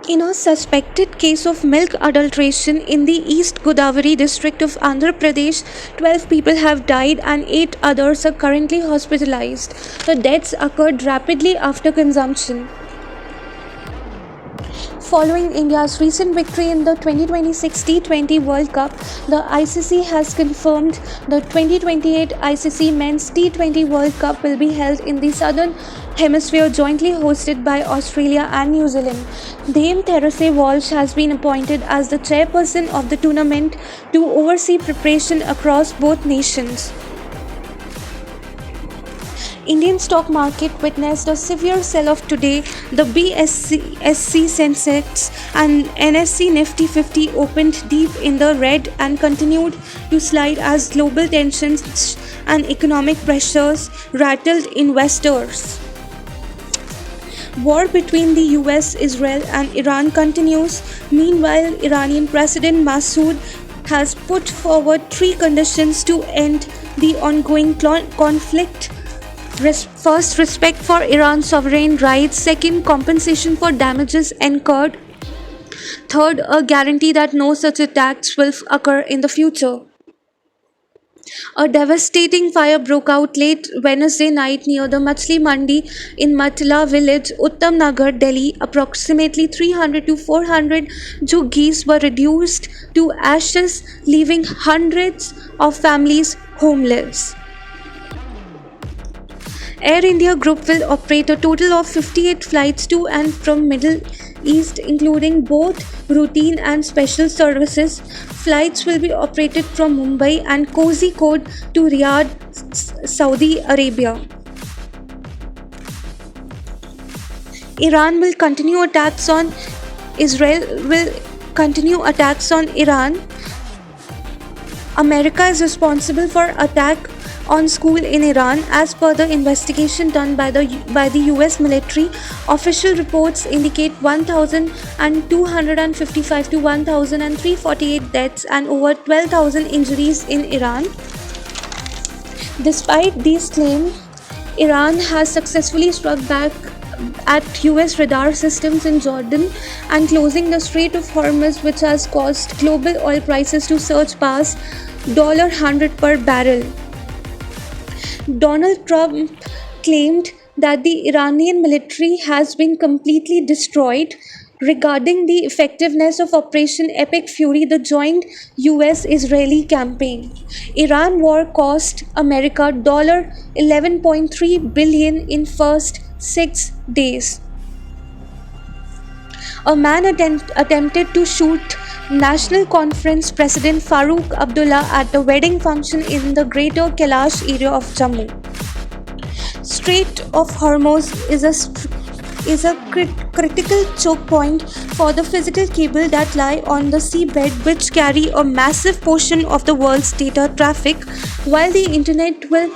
In a suspected case of milk adulteration in the East Godavari district of Andhra Pradesh, 12 people have died and 8 others are currently hospitalized. The deaths occurred rapidly after consumption. Following India's recent victory in the 2026 T20 World Cup, the ICC has confirmed the 2028 ICC Men's T20 World Cup will be held in the Southern Hemisphere, jointly hosted by Australia and New Zealand. Dame Therese Walsh has been appointed as the chairperson of the tournament to oversee preparation across both nations. Indian stock market witnessed a severe sell-off today. The BSE Sensex and NSE Nifty 50 opened deep in the red and continued to slide as global tensions and economic pressures rattled investors. War between the US, Israel, and Iran continues. Meanwhile, Iranian President Masoud has put forward 3 conditions to end the ongoing conflict. First, respect for Iran's sovereign rights. Second, compensation for damages incurred. Third, a guarantee that no such attacks will occur in the future. A devastating fire broke out late Wednesday night near the Machli Mandi in Matla village, Uttam Nagar, Delhi. Approximately 300 to 400 juggies were reduced to ashes, leaving hundreds of families homeless. Air India Group will operate a total of 58 flights to and from Middle East, including both routine and special services. Flights will be operated from Mumbai and Kozhikode to Riyadh, Saudi Arabia. Iran will continue attacks on Israel will continue attacks on Iran. America is responsible for attack on school in Iran, as per the investigation done by the US military. Official reports indicate 1,255 to 1,348 deaths and over 12,000 injuries in Iran. Despite these claims, Iran has successfully struck back at US radar systems in Jordan and closing the Strait of Hormuz, which has caused global oil prices to surge past $100 per barrel. Donald Trump claimed that the Iranian military has been completely destroyed. Regarding the effectiveness of Operation Epic Fury, the joint US-Israeli campaign, Iran war cost America $11.3 billion in first 6 days. A man attempted to shoot National Conference President Farooq Abdullah at the wedding function in the Greater Kailash area of Jammu. Strait of Hormuz is a critical choke point for the physical cable that lie on the seabed, which carry a massive portion of the world's data traffic. While the internet will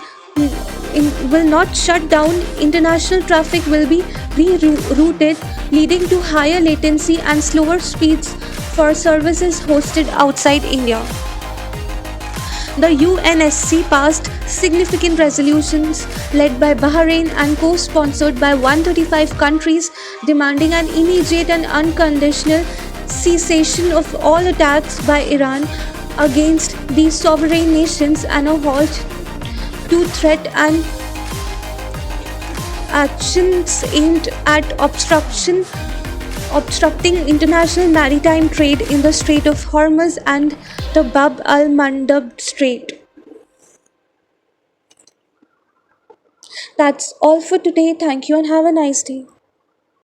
not shut down, international traffic will be rerouted, leading to higher latency and slower speeds for services hosted outside India. The UNSC passed significant resolutions led by Bahrain and co-sponsored by 135 countries, demanding an immediate and unconditional cessation of all attacks by Iran against these sovereign nations and a halt to threat and actions aimed at obstructing international maritime trade in the Strait of Hormuz and the Bab al-Mandab Strait. That's all for today. Thank you and have a nice day.